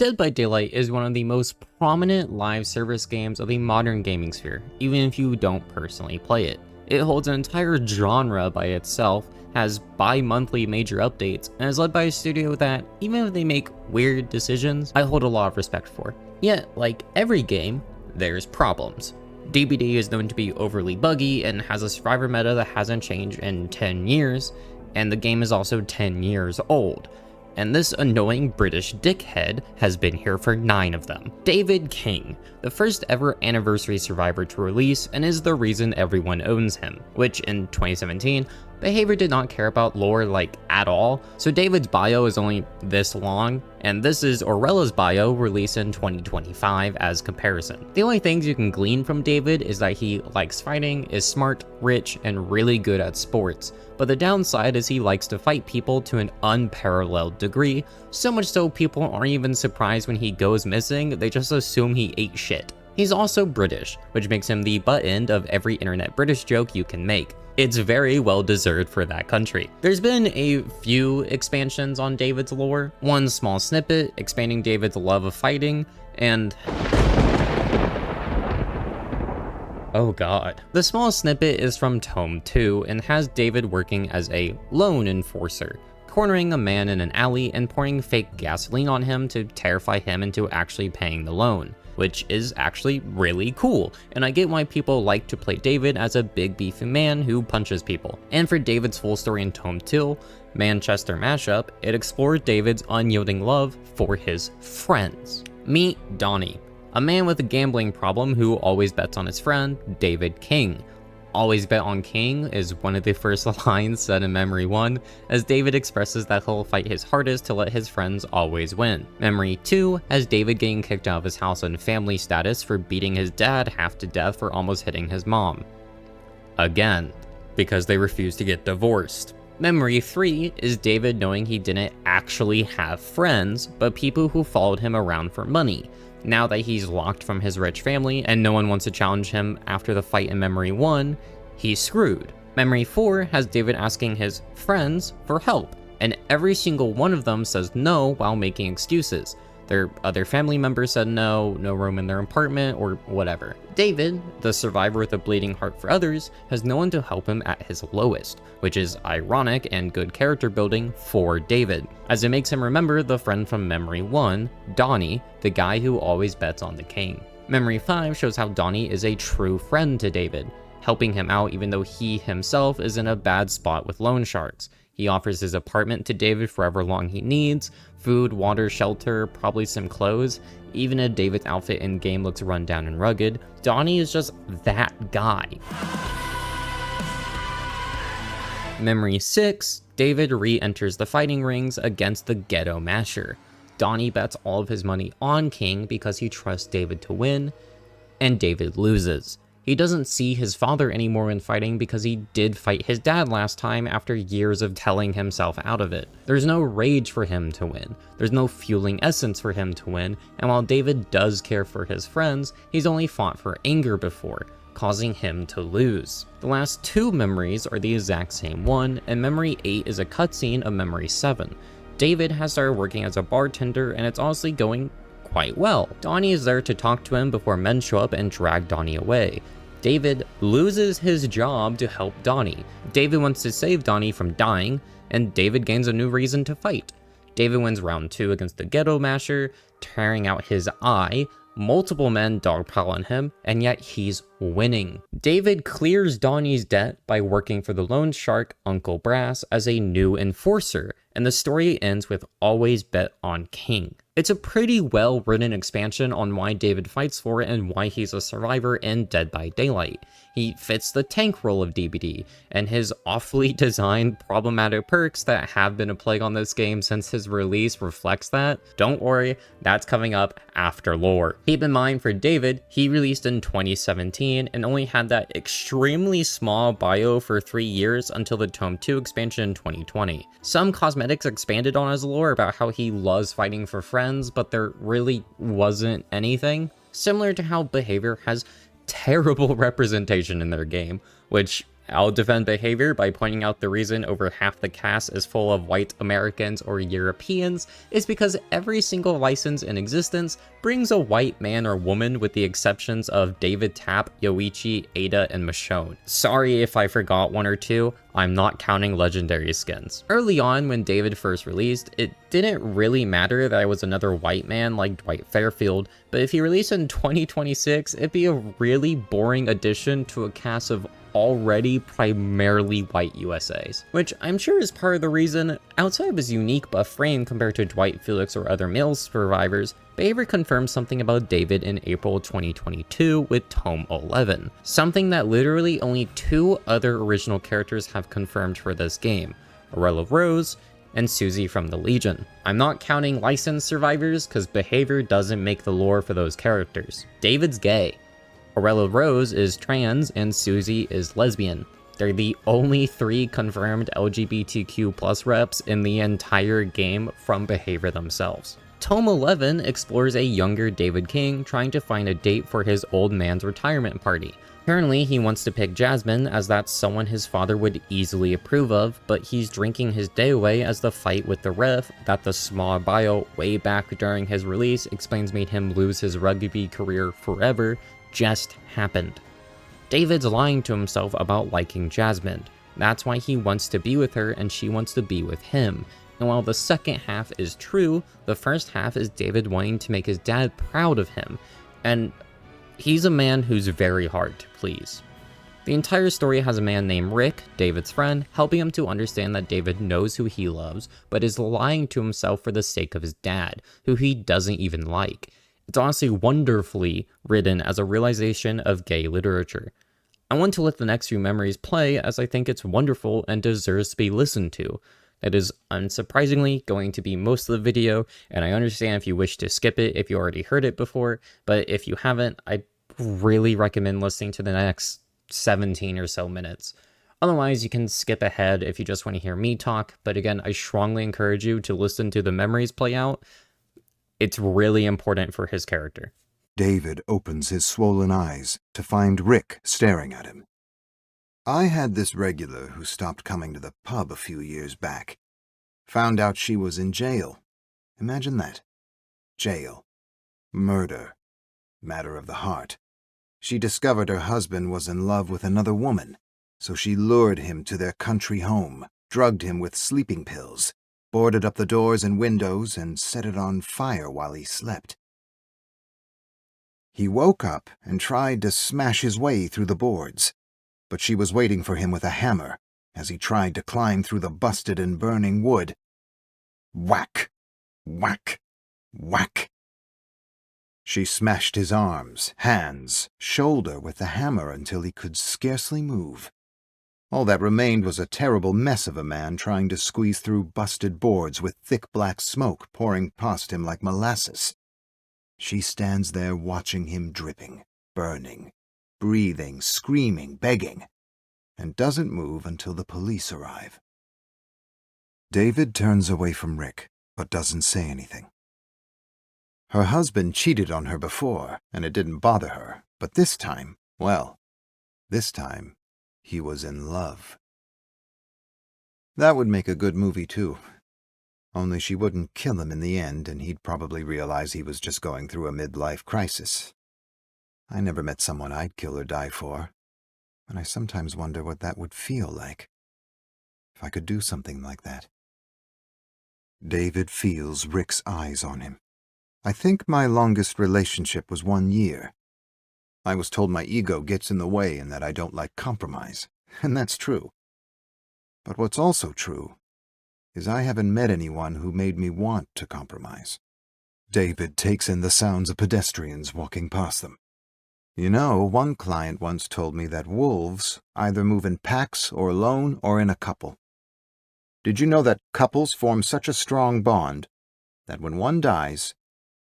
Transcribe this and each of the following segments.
Dead by Daylight is one of the most prominent live service games of the modern gaming sphere, even if you don't personally play it. It holds an entire genre by itself, has bi-monthly major updates, and is led by a studio that, even if they make weird decisions, I hold a lot of respect for. Yet, like every game, there's problems. DBD is known to be overly buggy and has a survivor meta that hasn't changed in 10 years, and the game is also 10 years old. And this annoying British dickhead has been here for 9 of them. David King, the first ever anniversary survivor to release, and is the reason everyone owns him, which in 2017, Behavior did not care about lore like at all, so David's bio is only this long, and this is Aurora's bio released in 2025 as comparison. The only things you can glean from David is that he likes fighting, is smart, rich, and really good at sports, but the downside is he likes to fight people to an unparalleled degree, so much so people aren't even surprised when he goes missing, they just assume he ate shit. He's also British, which makes him the butt end of every internet British joke you can make. It's very well deserved for that country. There's been a few expansions on David's lore, one small snippet expanding David's love of fighting, and oh god. The small snippet is from Tome 2 and has David working as a lone enforcer, cornering a man in an alley and pouring fake gasoline on him to terrify him into actually paying the loan, which is actually really cool, and I get why people like to play David as a big beefy man who punches people. And for David's full story in Tome 2, Manchester Mashup, it explored David's unyielding love for his friends. Meet Donnie, a man with a gambling problem who always bets on his friend, David King. Always bet on King is one of the first lines said in Memory 1, as David expresses that he'll fight his hardest to let his friends always win. Memory 2 has David getting kicked out of his house on family status for beating his dad half to death for almost hitting his mom. Again, because they refused to get divorced. Memory 3 is David knowing he didn't actually have friends, but people who followed him around for money. Now that he's locked from his rich family and no one wants to challenge him after the fight in Memory 1, he's screwed. Memory 4 has David asking his friends for help, and every single one of them says no while making excuses. Their other family members said no room in their apartment, or whatever. David, the survivor with a bleeding heart for others, has no one to help him at his lowest, which is ironic and good character building for David, as it makes him remember the friend from Memory 1, Donnie, the guy who always bets on the king. Memory 5 shows how Donnie is a true friend to David, helping him out even though he himself is in a bad spot with loan sharks. He offers his apartment to David for however long he needs, food, water, shelter, probably some clothes. Even if David's outfit in-game looks run down and rugged, Donnie is just that guy. Memory 6, David re-enters the fighting rings against the Ghetto Masher. Donnie bets all of his money on King because he trusts David to win, and David loses. He doesn't see his father anymore when fighting because he did fight his dad last time after years of telling himself out of it. There's no rage for him to win, there's no fueling essence for him to win, and while David does care for his friends, he's only fought for anger before, causing him to lose. The last 2 memories are the exact same one, and Memory 8 is a cutscene of Memory 7. David has started working as a bartender, and it's honestly going quite well. Donnie is there to talk to him before men show up and drag Donnie away. David loses his job to help Donnie. David wants to save Donnie from dying, and David gains a new reason to fight. David wins round 2 against the Ghetto Masher, tearing out his eye. Multiple men dogpile on him, and yet he's winning. David clears Donnie's debt by working for the loan shark Uncle Brass as a new enforcer, and the story ends with always bet on King. It's a pretty well written expansion on why David fights for it and why he's a survivor in Dead by Daylight. He fits the tank role of DBD, and his awfully designed problematic perks that have been a plague on this game since his release reflects that. Don't worry, that's coming up after lore. Keep in mind for David, he released in 2017 and only had that extremely small bio for 3 years until the Tome 2 expansion in 2020. Some cosmetics expanded on his lore about how he loves fighting for friends, but there really wasn't anything. Similar to how Behavior has terrible representation in their game, which I'll defend behavior by pointing out the reason over half the cast is full of white Americans or Europeans is because every single license in existence brings a white man or woman with the exceptions of David Tapp, Yoichi, Ada, and Michonne. Sorry if I forgot one or two, I'm not counting legendary skins. Early on when David first released, it didn't really matter that I was another white man like Dwight Fairfield, but if he released in 2026, it'd be a really boring addition to a cast of already primarily white USAs, which I'm sure is part of the reason, outside of his unique buff frame compared to Dwight, Felix, or other male survivors, behavior confirmed something about David in April 2022 with Tome 11, something that literally only 2 other original characters have confirmed for this game, Aurora Rose and Susie from the Legion. I'm not counting licensed survivors because behavior doesn't make the lore for those characters. David's gay, Aurora Rose is trans, and Susie is lesbian. They're the only 3 confirmed LGBTQ+ reps in the entire game from behavior themselves. Tome 11 explores a younger David King trying to find a date for his old man's retirement party. Apparently, he wants to pick Jasmine as that's someone his father would easily approve of, but he's drinking his day away as the fight with the ref that the small bio way back during his release explains made him lose his rugby career forever just happened. David's lying to himself about liking Jasmine. That's why he wants to be with her and she wants to be with him. And while the second half is true, the first half is David wanting to make his dad proud of him. And he's a man who's very hard to please. The entire story has a man named Rick, David's friend, helping him to understand that David knows who he loves, but is lying to himself for the sake of his dad, who he doesn't even like. It's honestly wonderfully written as a realization of gay literature. I want to let the next few memories play as I think it's wonderful and deserves to be listened to. That is unsurprisingly going to be most of the video, and I understand if you wish to skip it if you already heard it before, but if you haven't, I really recommend listening to the next 17 or so minutes. Otherwise, you can skip ahead if you just want to hear me talk, but again, I strongly encourage you to listen to the memories play out. It's really important for his character. David opens his swollen eyes to find Rick staring at him. I had this regular who stopped coming to the pub a few years back. Found out she was in jail. Imagine that. Jail. Murder. Matter of the heart. She discovered her husband was in love with another woman, so she lured him to their country home, drugged him with sleeping pills, boarded up the doors and windows, and set it on fire while he slept. He woke up and tried to smash his way through the boards, but she was waiting for him with a hammer as he tried to climb through the busted and burning wood. Whack! Whack! Whack! She smashed his arms, hands, shoulder with the hammer until he could scarcely move. All that remained was a terrible mess of a man trying to squeeze through busted boards with thick black smoke pouring past him like molasses. She stands there watching him dripping, burning, breathing, screaming, begging, and doesn't move until the police arrive. David turns away from Rick, but doesn't say anything. Her husband cheated on her before, and it didn't bother her, but this time, well, this time, he was in love. That would make a good movie, too. Only she wouldn't kill him in the end, and he'd probably realize he was just going through a midlife crisis. I never met someone I'd kill or die for, and I sometimes wonder what that would feel like. If I could do something like that. David feels Rick's eyes on him. I think my longest relationship was 1 year. I was told my ego gets in the way and that I don't like compromise, and that's true. But what's also true is I haven't met anyone who made me want to compromise. David takes in the sounds of pedestrians walking past them. You know, one client once told me that wolves either move in packs or alone or in a couple. Did you know that couples form such a strong bond that when one dies,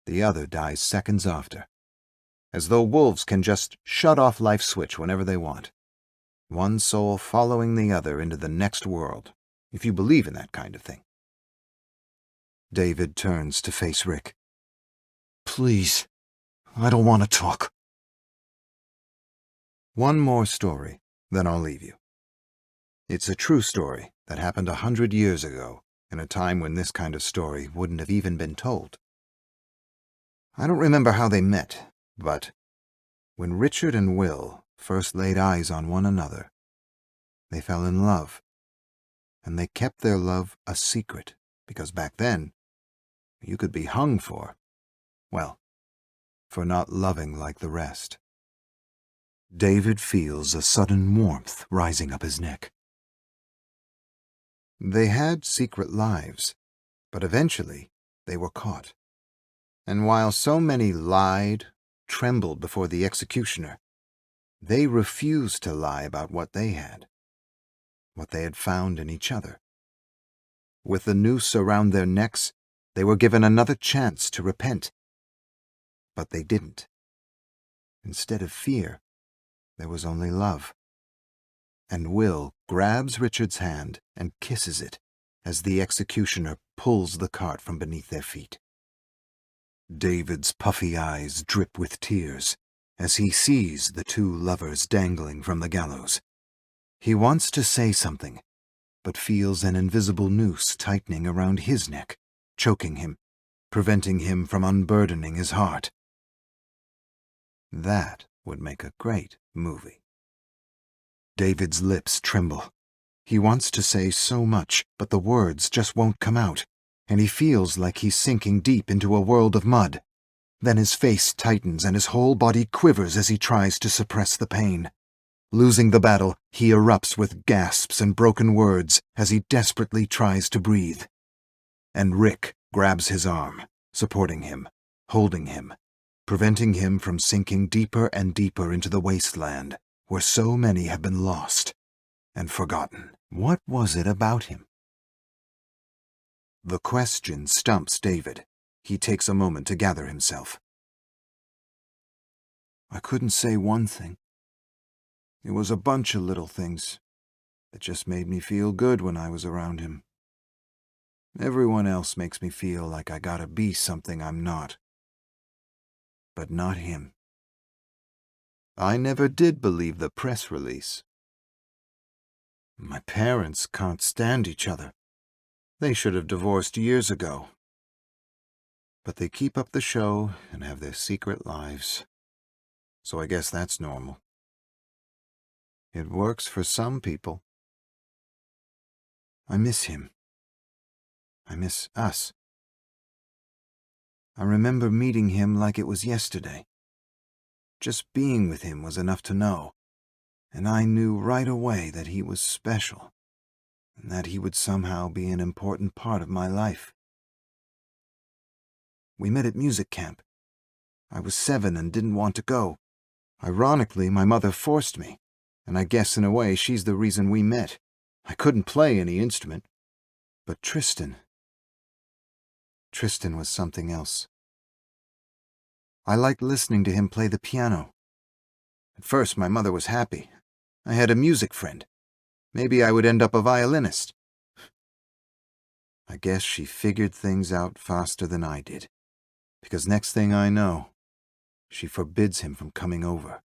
the other dies seconds after? As though wolves can just shut off life's switch whenever they want. One soul following the other into the next world, if you believe in that kind of thing. David turns to face Rick. Please, I don't want to talk. One more story, then I'll leave you. It's a true story that happened 100 years ago, in a time when this kind of story wouldn't have even been told. I don't remember how they met, but when Richard and Will first laid eyes on one another, they fell in love. And they kept their love a secret, because back then, you could be hung for, well, for not loving like the rest. David feels a sudden warmth rising up his neck. They had secret lives, but eventually they were caught. And while so many lied, trembled before the executioner, they refused to lie about what they had found in each other. With the noose around their necks, they were given another chance to repent. But they didn't. Instead of fear, there was only love. And Will grabs Richard's hand and kisses it as the executioner pulls the cart from beneath their feet. David's puffy eyes drip with tears as he sees the two lovers dangling from the gallows. He wants to say something, but feels an invisible noose tightening around his neck, choking him, preventing him from unburdening his heart. That would make a great movie. David's lips tremble. He wants to say so much, but the words just won't come out, and he feels like he's sinking deep into a world of mud. Then his face tightens and his whole body quivers as he tries to suppress the pain. Losing the battle, he erupts with gasps and broken words as he desperately tries to breathe. And Rick grabs his arm, supporting him, holding him, preventing him from sinking deeper and deeper into the wasteland where so many have been lost and forgotten. What was it about him? The question stumps David. He takes a moment to gather himself. I couldn't say one thing. It was a bunch of little things that just made me feel good when I was around him. Everyone else makes me feel like I gotta be something I'm not. But not him. I never did believe the press release. My parents can't stand each other. They should have divorced years ago. But they keep up the show and have their secret lives. So I guess that's normal. It works for some people. I miss him. I miss us. I remember meeting him like it was yesterday. Just being with him was enough to know, and I knew right away that he was special, and that he would somehow be an important part of my life. We met at music camp. I was 7 and didn't want to go. Ironically, my mother forced me, and I guess in a way she's the reason we met. I couldn't play any instrument. But Tristan was something else. I liked listening to him play the piano. At first, my mother was happy. I had a music friend. Maybe I would end up a violinist. I guess she figured things out faster than I did, because next thing I know, she forbids him from coming over.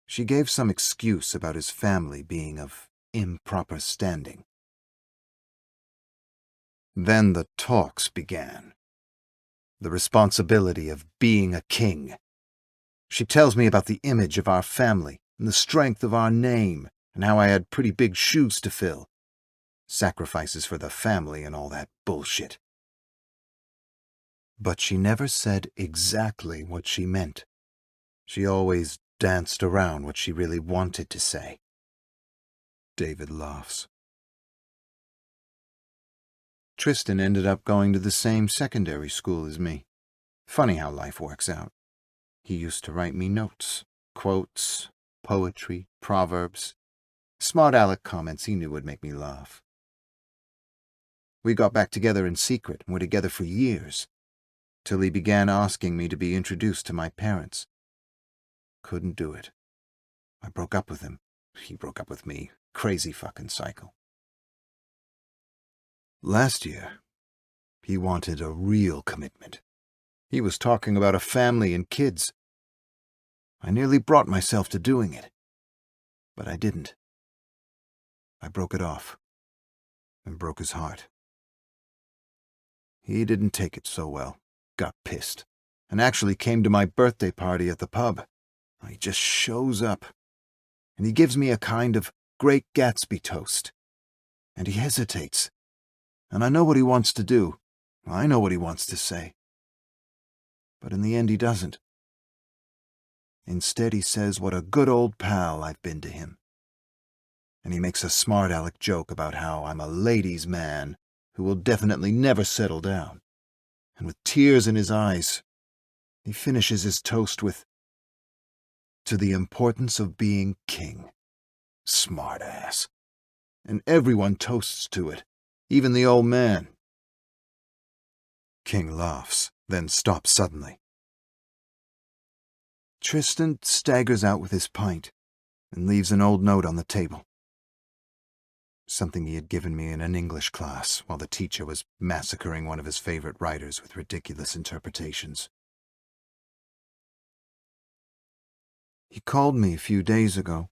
She gave some excuse about his family being of improper standing. Then the talks began. The responsibility of being a king. She tells me about the image of our family and the strength of our name and how I had pretty big shoes to fill. Sacrifices for the family and all that bullshit. But she never said exactly what she meant. She always danced around what she really wanted to say. David laughs. Tristan ended up going to the same secondary school as me. Funny how life works out. He used to write me notes, quotes, poetry, proverbs, smart aleck comments he knew would make me laugh. We got back together in secret and were together for years, till he began asking me to be introduced to my parents. Couldn't do it. I broke up with him. He broke up with me. Crazy fucking cycle. Last year, he wanted a real commitment. He was talking about a family and kids. I nearly brought myself to doing it, but I didn't. I broke it off and broke his heart. He didn't take it so well, got pissed, and actually came to my birthday party at the pub. He just shows up, and he gives me a kind of Great Gatsby toast. And he hesitates, and I know what he wants to do. I know what he wants to say. But in the end, he doesn't. Instead, he says what a good old pal I've been to him. And he makes a smart-aleck joke about how I'm a ladies' man who will definitely never settle down. And with tears in his eyes, he finishes his toast with, "To the importance of being king." Smart ass. And everyone toasts to it, even the old man. King laughs, then stops suddenly. Tristan staggers out with his pint and leaves an old note on the table. Something he had given me in an English class while the teacher was massacring one of his favorite writers with ridiculous interpretations. He called me a few days ago,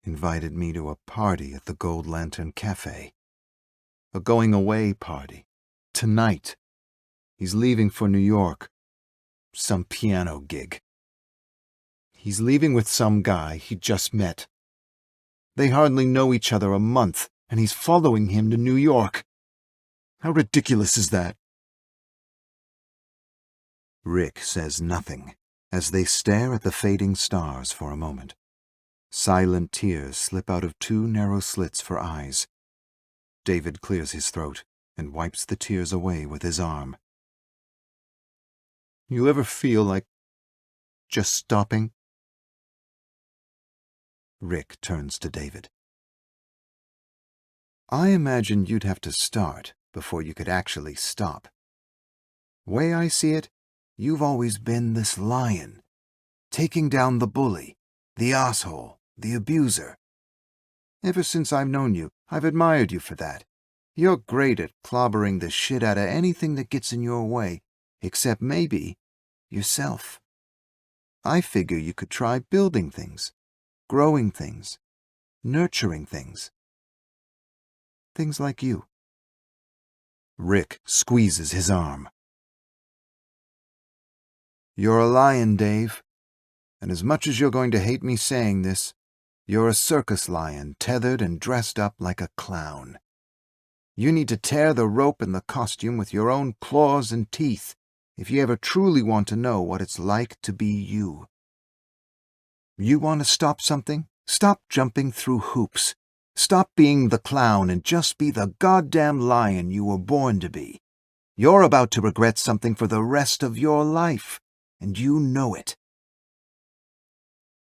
invited me to a party at the Gold Lantern Cafe. A going-away party. Tonight. He's leaving for New York. Some piano gig. He's leaving with some guy he just met. They hardly know each other a month, and he's following him to New York. How ridiculous is that? Rick says nothing as they stare at the fading stars for a moment. Silent tears slip out of two narrow slits for eyes. David clears his throat and wipes the tears away with his arm. You ever feel like just stopping? Rick turns to David. I imagine you'd have to start before you could actually stop. Way I see it, you've always been this lion, taking down the bully, the asshole, the abuser. Ever since I've known you, I've admired you for that. You're great at clobbering the shit out of anything that gets in your way, except maybe yourself. I figure you could try building things, growing things, nurturing things. Things like you. Rick squeezes his arm. You're a lion, Dave. And as much as you're going to hate me saying this, you're a circus lion tethered and dressed up like a clown. You need to tear the rope and the costume with your own claws and teeth if you ever truly want to know what it's like to be you. You want to stop something? Stop jumping through hoops. Stop being the clown and just be the goddamn lion you were born to be. You're about to regret something for the rest of your life, and you know it.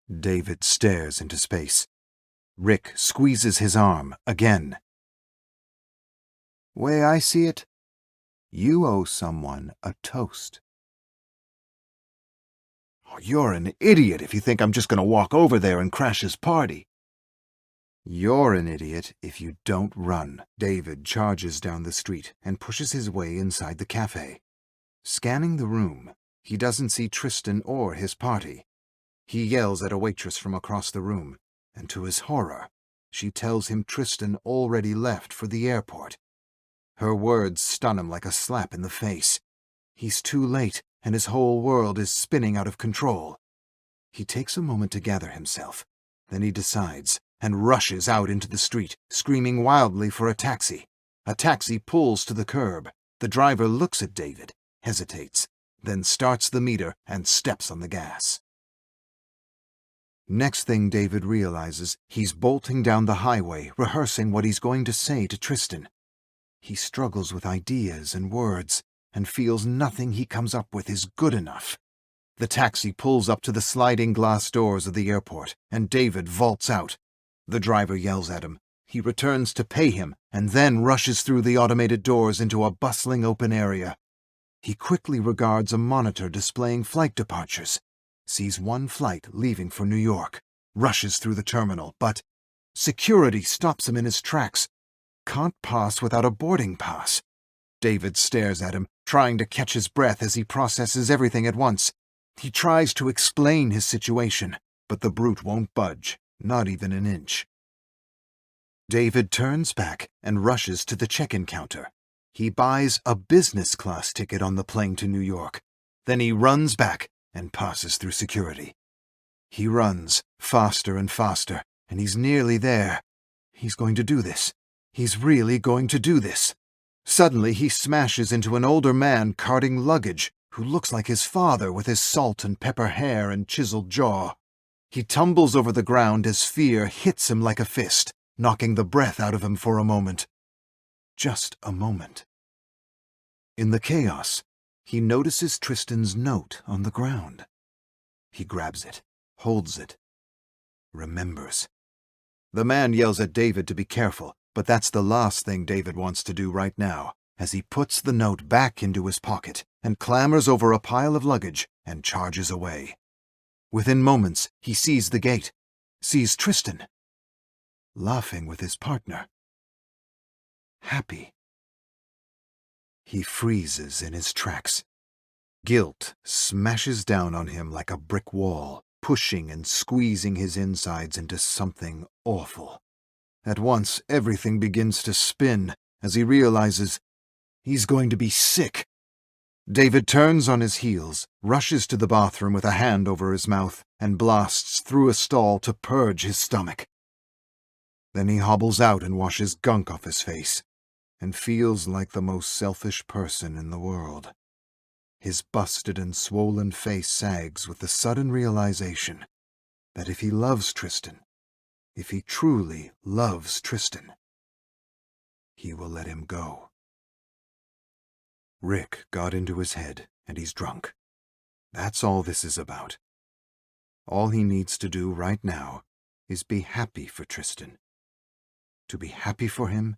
David stares into space. Rick squeezes his arm again. Way I see it, you owe someone a toast. Oh, you're an idiot if you think I'm just going to walk over there and crash his party. You're an idiot if you don't run. David charges down the street and pushes his way inside the cafe. Scanning the room, he doesn't see Tristan or his party. He yells at a waitress from across the room, and to his horror, she tells him Tristan already left for the airport. Her words stun him like a slap in the face. He's too late, and his whole world is spinning out of control. He takes a moment to gather himself. Then he decides and rushes out into the street, screaming wildly for a taxi. A taxi pulls to the curb. The driver looks at David, hesitates, then starts the meter and steps on the gas. Next thing David realizes, he's bolting down the highway, rehearsing what he's going to say to Tristan. He struggles with ideas and words, and feels nothing he comes up with is good enough. The taxi pulls up to the sliding glass doors of the airport, and David vaults out. The driver yells at him. He returns to pay him, and then rushes through the automated doors into a bustling open area. He quickly regards a monitor displaying flight departures, sees one flight leaving for New York, rushes through the terminal, but security stops him in his tracks. Can't pass without a boarding pass. David stares at him, trying to catch his breath as he processes everything at once. He tries to explain his situation, but the brute won't budge, not even an inch. David turns back and rushes to the check-in counter. He buys a business class ticket on the plane to New York. Then he runs back and passes through security. He runs faster and faster, and he's nearly there. He's going to do this. He's really going to do this. Suddenly, he smashes into an older man carting luggage who looks like his father with his salt and pepper hair and chiseled jaw. He tumbles over the ground as fear hits him like a fist, knocking the breath out of him for a moment. Just a moment. In the chaos, he notices Tristan's note on the ground. He grabs it, holds it, remembers. The man yells at David to be careful, but that's the last thing David wants to do right now, as he puts the note back into his pocket and clambers over a pile of luggage and charges away. Within moments, he sees the gate, sees Tristan, laughing with his partner. Happy. He freezes in his tracks. Guilt smashes down on him like a brick wall, pushing and squeezing his insides into something awful. At once, everything begins to spin as he realizes he's going to be sick. David turns on his heels, rushes to the bathroom with a hand over his mouth, and blasts through a stall to purge his stomach. Then he hobbles out and washes gunk off his face, and feels like the most selfish person in the world. His busted and swollen face sags with the sudden realization that if he loves Tristan, if he truly loves Tristan, he will let him go. Rick got into his head, and he's drunk. That's all this is about. All he needs to do right now is be happy for Tristan. To be happy for him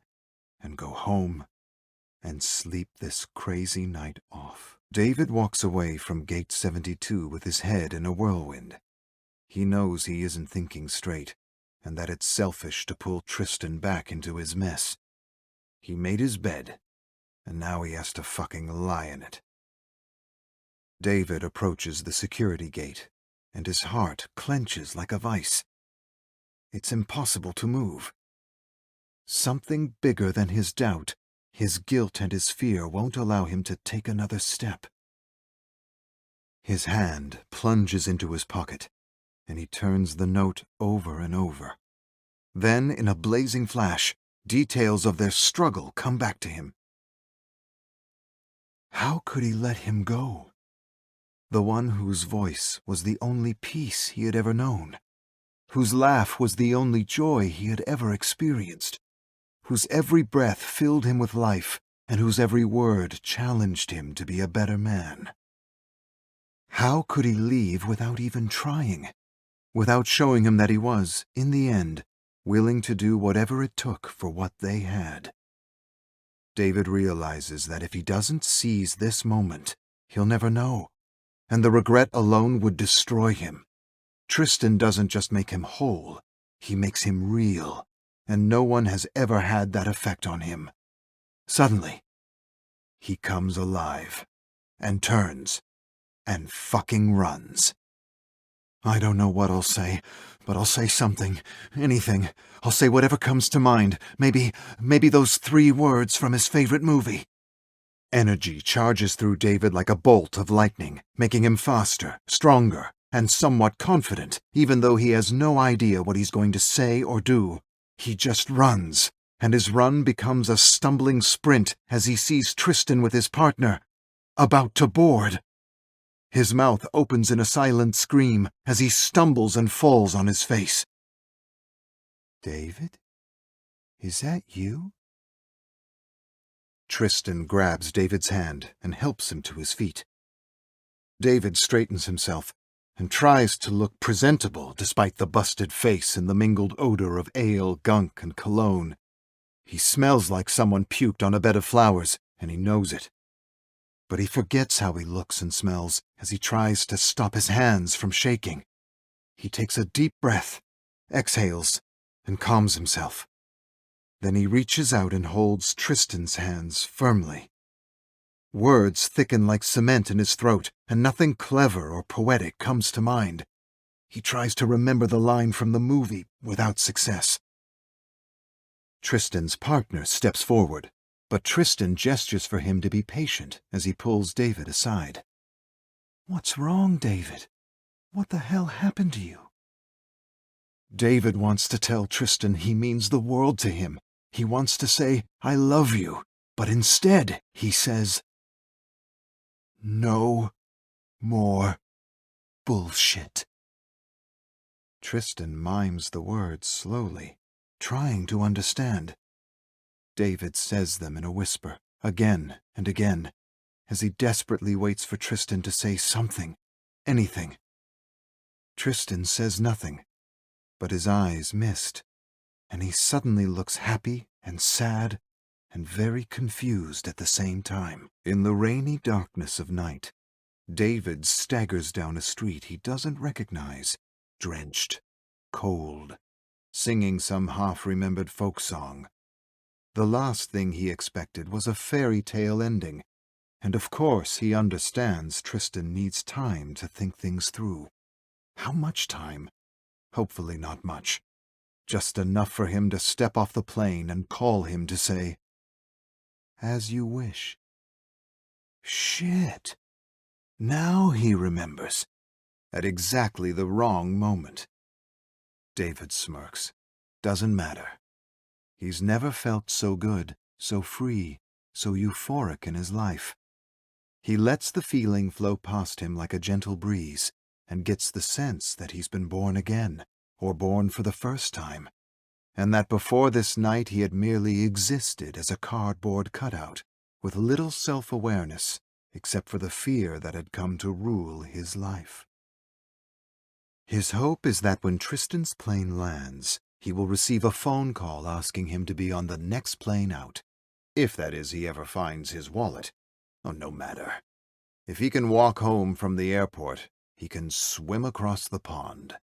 and go home and sleep this crazy night off. David walks away from Gate 72 with his head in a whirlwind. He knows he isn't thinking straight, and that it's selfish to pull Tristan back into his mess. He made his bed, and now he has to fucking lie in it. David approaches the security gate, and his heart clenches like a vice. It's impossible to move. Something bigger than his doubt, his guilt and his fear won't allow him to take another step. His hand plunges into his pocket, and he turns the note over and over. Then, in a blazing flash, details of their struggle come back to him. How could he let him go? The one whose voice was the only peace he had ever known, whose laugh was the only joy he had ever experienced, whose every breath filled him with life, and whose every word challenged him to be a better man. How could he leave without even trying, without showing him that he was, in the end, willing to do whatever it took for what they had? David realizes that if he doesn't seize this moment, he'll never know, and the regret alone would destroy him. Tristan doesn't just make him whole, he makes him real, and no one has ever had that effect on him. Suddenly, he comes alive, and turns, and fucking runs. I don't know what I'll say, but I'll say something, anything. I'll say whatever comes to mind, maybe those 3 words from his favorite movie. Energy charges through David like a bolt of lightning, making him faster, stronger, and somewhat confident, even though he has no idea what he's going to say or do. He just runs, and his run becomes a stumbling sprint as he sees Tristan with his partner, about to board. His mouth opens in a silent scream as he stumbles and falls on his face. David? Is that you? Tristan grabs David's hand and helps him to his feet. David straightens himself and tries to look presentable despite the busted face and the mingled odor of ale, gunk, and cologne. He smells like someone puked on a bed of flowers, and he knows it. But he forgets how he looks and smells as he tries to stop his hands from shaking. He takes a deep breath, exhales, and calms himself. Then he reaches out and holds Tristan's hands firmly. Words thicken like cement in his throat, and nothing clever or poetic comes to mind. He tries to remember the line from the movie without success. Tristan's partner steps forward, but Tristan gestures for him to be patient as he pulls David aside. "What's wrong, David? What the hell happened to you?" David wants to tell Tristan he means the world to him. He wants to say, "I love you," but instead he says, "No more bullshit." Tristan mimes the words slowly, trying to understand. David says them in a whisper, again and again, as he desperately waits for Tristan to say something, anything. Tristan says nothing, but his eyes mist, and he suddenly looks happy and sad and very confused at the same time. In the rainy darkness of night, David staggers down a street he doesn't recognize, drenched, cold, singing some half-remembered folk song. The last thing he expected was a fairy tale ending, and of course he understands Tristan needs time to think things through. How much time? Hopefully not much. Just enough for him to step off the plane and call him to say, "As you wish." Shit! Now he remembers. At exactly the wrong moment. David smirks. Doesn't matter. He's never felt so good, so free, so euphoric in his life. He lets the feeling flow past him like a gentle breeze, and gets the sense that he's been born again, or born for the first time, and that before this night he had merely existed as a cardboard cutout, with little self-awareness, except for the fear that had come to rule his life. His hope is that when Tristan's plane lands, he will receive a phone call asking him to be on the next plane out. If that is, he ever finds his wallet. Oh, no matter. If he can walk home from the airport, he can swim across the pond.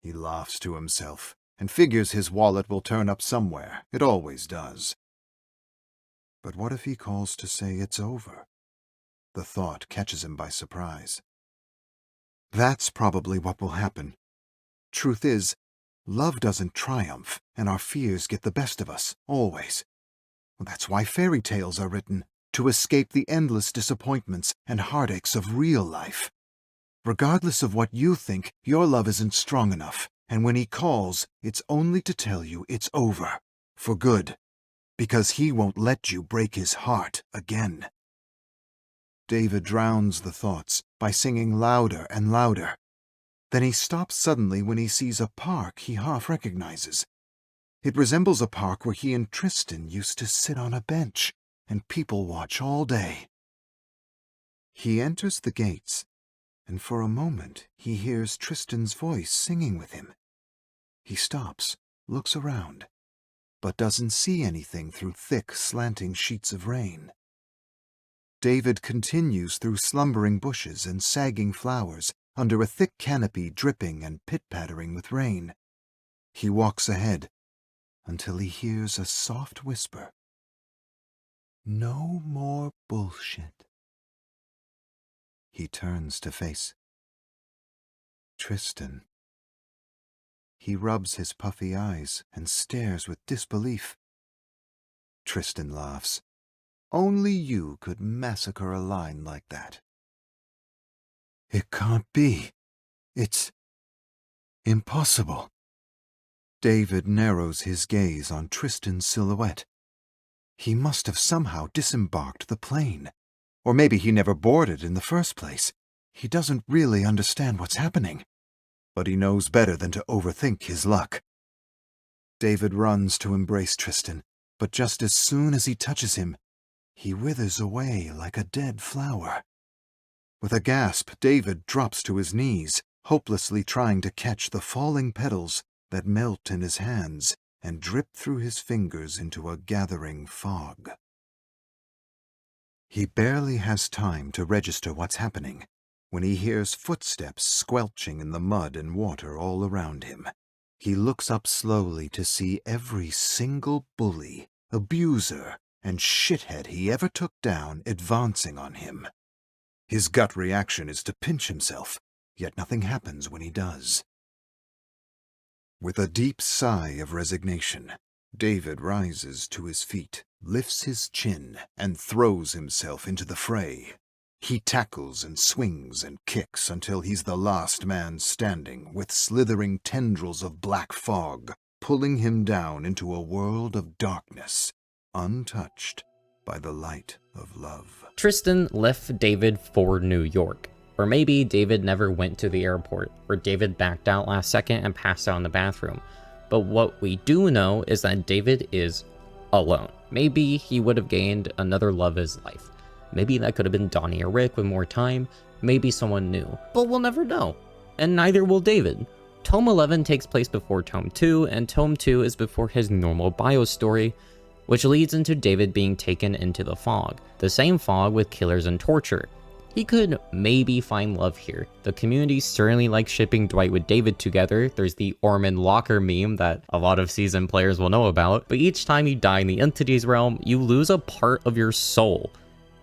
He laughs to himself and figures his wallet will turn up somewhere. It always does. But what if he calls to say it's over? The thought catches him by surprise. That's probably what will happen. Truth is, love doesn't triumph, and our fears get the best of us, always. That's why fairy tales are written, to escape the endless disappointments and heartaches of real life. Regardless of what you think, your love isn't strong enough, and when he calls, it's only to tell you it's over, for good, because he won't let you break his heart again. David drowns the thoughts by singing louder and louder. Then he stops suddenly when he sees a park he half recognizes. It resembles a park where he and Tristan used to sit on a bench and people watch all day. He enters the gates, and for a moment he hears Tristan's voice singing with him. He stops, looks around, but doesn't see anything through thick, slanting sheets of rain. David continues through slumbering bushes and sagging flowers under a thick canopy dripping and pit-pattering with rain. He walks ahead until he hears a soft whisper. "No more bullshit." He turns to face Tristan. He rubs his puffy eyes and stares with disbelief. Tristan laughs. Only you could massacre a line like that. It can't be. It's impossible. David narrows his gaze on Tristan's silhouette. He must have somehow disembarked the plane. Or maybe he never boarded in the first place. He doesn't really understand what's happening. But he knows better than to overthink his luck. David runs to embrace Tristan, but just as soon as he touches him, he withers away like a dead flower. With a gasp, David drops to his knees, hopelessly trying to catch the falling petals that melt in his hands and drip through his fingers into a gathering fog. He barely has time to register what's happening when he hears footsteps squelching in the mud and water all around him. He looks up slowly to see every single bully, abuser, and shithead he ever took down advancing on him. His gut reaction is to pinch himself, yet nothing happens when he does. With a deep sigh of resignation, David rises to his feet, lifts his chin, and throws himself into the fray. He tackles and swings and kicks until he's the last man standing, with slithering tendrils of black fog pulling him down into a world of darkness, untouched by the light of love. Tristan left David for New York. Or maybe David never went to the airport, or David backed out last second and passed out in the bathroom. But what we do know is that David is alone. Maybe he would have gained another love of his life. Maybe that could have been Donnie or Rick with more time, maybe someone new. But we'll never know. And neither will David. Tome 11 takes place before Tome 2, and Tome 2 is before his normal bio story, which leads into David being taken into the fog. The same fog with killers and torture. He could maybe find love here. The community certainly likes shipping Dwight with David together. There's the Orman Locker meme that a lot of seasoned players will know about. But each time you die in the Entities realm, you lose a part of your soul,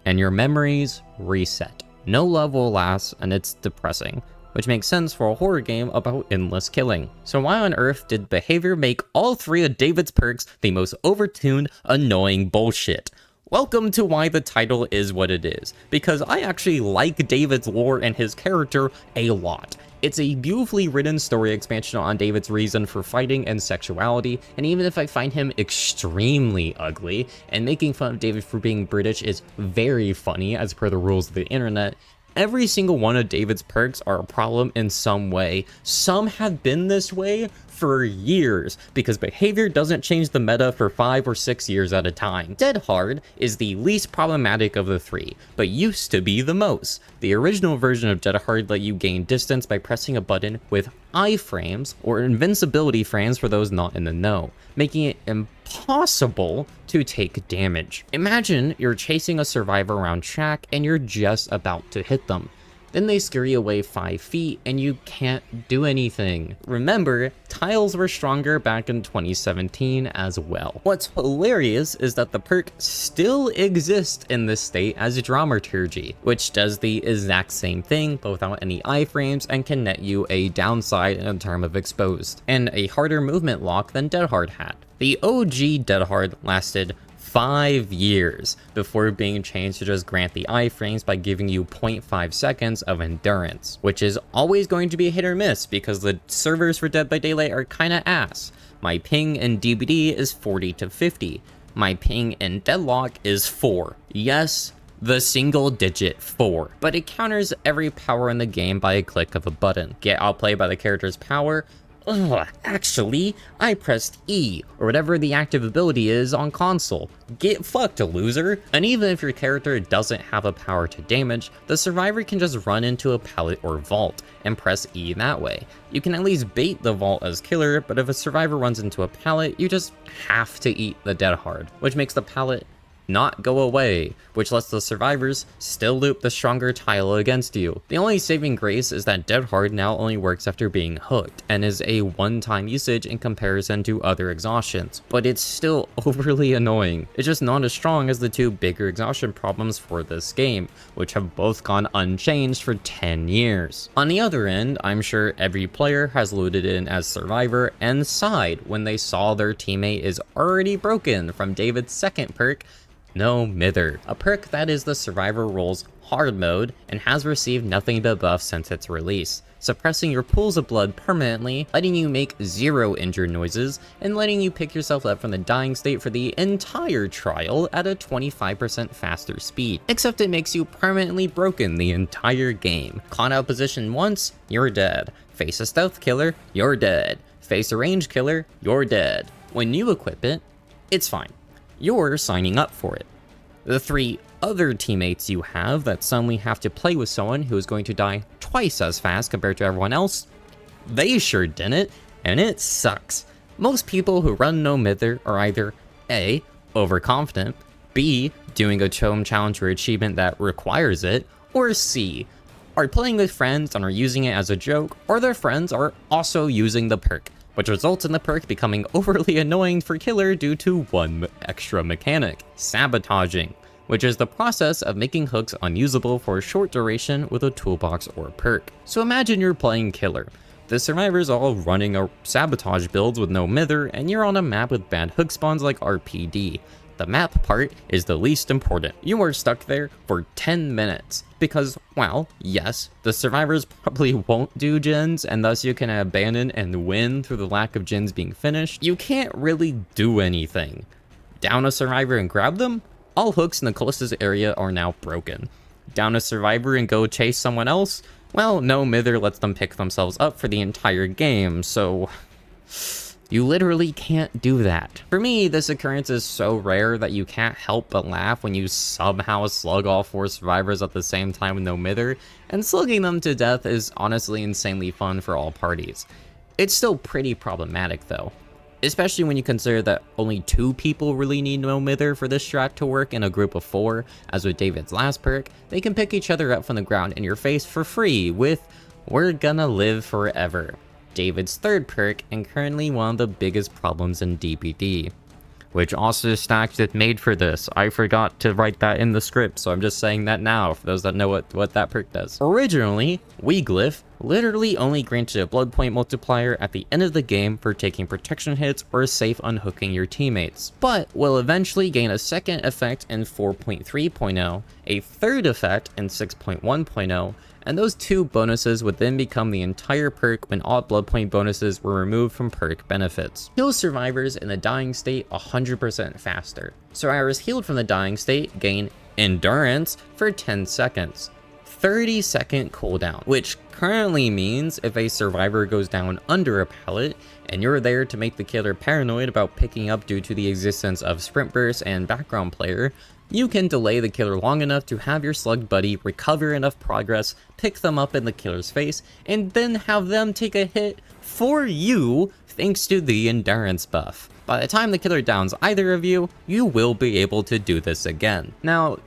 and your memories reset. No love will last, and it's depressing, which makes sense for a horror game about endless killing. So why on earth did Behavior make all three of David's perks the most overtuned, annoying bullshit? Welcome to why the title is what it is, because I actually like David's lore and his character a lot. It's a beautifully written story expansion on David's reason for fighting and sexuality, and even if I find him extremely ugly, and making fun of David for being British is very funny as per the rules of the internet, every single one of David's perks are a problem in some way. Some have been this way for years, because Behavior doesn't change the meta for 5 or 6 years at a time. Dead Hard is the least problematic of the three, but used to be the most. The original version of Dead Hard let you gain distance by pressing a button with iframes, or invincibility frames for those not in the know, making it impossible to take damage. Imagine you're chasing a survivor around track and you're just about to hit them. Then they scurry away 5 feet and you can't do anything. Remember, tiles were stronger back in 2017 as well. What's hilarious is that the perk still exists in this state as Dramaturgy, which does the exact same thing but without any iframes and can net you a downside in terms of exposed, and a harder movement lock than Dead Hard had. The OG Dead Hard lasted 5 years before being changed to just grant the iframes by giving you 0.5 seconds of endurance, which is always going to be a hit or miss because the servers for Dead by Daylight are kinda ass. My ping in DBD is 40 to 50. My ping in Deadlock is 4. Yes, the single digit 4, but it counters every power in the game by a click of a button. Get outplayed by the character's power? Ugh, actually, I pressed E, or whatever the active ability is on console. Get fucked, loser! And even if your character doesn't have a power to damage, the survivor can just run into a pallet or vault, and press E that way. You can at least bait the vault as killer, but if a survivor runs into a pallet, you just have to eat the Dead Hard, which makes the pallet not go away, which lets the survivors still loop the stronger tile against you. The only saving grace is that Dead Hard now only works after being hooked, and is a one-time usage in comparison to other exhaustions, but it's still overly annoying. It's just not as strong as the two bigger exhaustion problems for this game, which have both gone unchanged for 10 years. On the other end, I'm sure every player has loaded in as survivor and sighed when they saw their teammate is already broken from David's second perk, No Mither, a perk that is the survivor role's hard mode and has received nothing but buffs since its release, suppressing your pools of blood permanently, letting you make 0 injured noises, and letting you pick yourself up from the dying state for the entire trial at a 25% faster speed. Except it makes you permanently broken the entire game. Caught out position once, you're dead. Face a stealth killer, you're dead. Face a range killer, you're dead. When you equip it, it's fine. You're signing up for it. The 3 other teammates you have that suddenly have to play with someone who is going to die twice as fast compared to everyone else, they sure didn't, and it sucks. Most people who run No Mither are either A, overconfident, B, doing a Tome challenge or achievement that requires it, or C, are playing with friends and are using it as a joke, or their friends are also using the perk, which results in the perk becoming overly annoying for killer due to one extra mechanic, sabotaging, which is the process of making hooks unusable for a short duration with a toolbox or perk. So imagine you're playing killer. the survivors all running a sabotage builds with no mither, and you're on a map with bad hook spawns like RPD. The map part is the least important. You are stuck there for 10 minutes because, well, yes, the survivors probably won't do gens, and thus you can abandon and win through the lack of gens being finished. You can't really do anything. Down a survivor and grab them? All hooks in the closest area are now broken. Down a survivor and go chase someone else? Well, no mither lets them pick themselves up for the entire game, so you literally can't do that. For me, this occurrence is so rare that you can't help but laugh when you somehow slug all 4 survivors at the same time with no mither, and slugging them to death is honestly insanely fun for all parties. It's still pretty problematic though, especially when you consider that only 2 people really need no mither for this strat to work in a group of 4, as with David's last perk, they can pick each other up from the ground in your face for free with "We're gonna live forever," David's 3rd perk, and currently one of the biggest problems in DBD. Which also stacks with made for this. I forgot to write that in the script, so I'm just saying that now for those that know what that perk does. Originally, Weeglyph literally only granted a blood point multiplier at the end of the game for taking protection hits or safe unhooking your teammates, but will eventually gain a second effect in 4.3.0, a third effect in 6.1.0, and those 2 bonuses would then become the entire perk when all blood point bonuses were removed from perk benefits. Heal survivors in the dying state 100% faster. Survivors healed from the dying state gain endurance for 10 seconds. 30-second cooldown, which currently means if a survivor goes down under a pallet and you're there to make the killer paranoid about picking up due to the existence of sprint bursts and background player, you can delay the killer long enough to have your slugged buddy recover enough progress, pick them up in the killer's face, and then have them take a hit for you thanks to the endurance buff. By the time the killer downs either of you, you will be able to do this again. Now,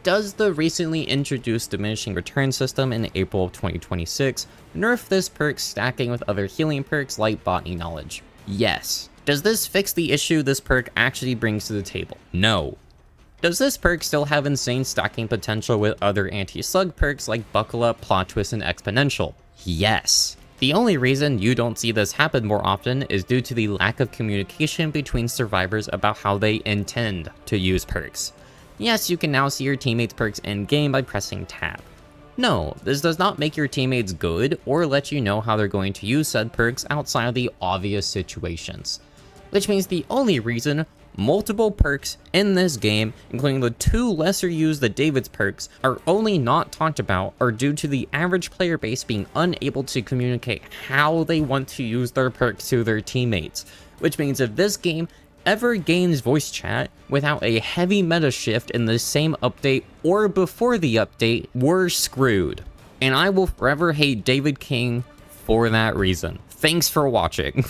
does the recently introduced diminishing return system in April of 2026 nerf this perk stacking with other healing perks like botany knowledge? Yes. Does this fix the issue this perk actually brings to the table? No. Does this perk still have insane stacking potential with other anti-slug perks like Buckle Up, Plot Twist, and Exponential? Yes. The only reason you don't see this happen more often is due to the lack of communication between survivors about how they intend to use perks. Yes, you can now see your teammates' perks in-game by pressing tab. No, this does not make your teammates good or let you know how they're going to use said perks outside of the obvious situations. Which means the only reason multiple perks in this game, including the 2 lesser used David's perks, are only not talked about are due to the average player base being unable to communicate how they want to use their perks to their teammates. Which means if this game ever gains voice chat without a heavy meta shift in the same update or before the update, we're screwed. And I will forever hate David King for that reason. Thanks for watching.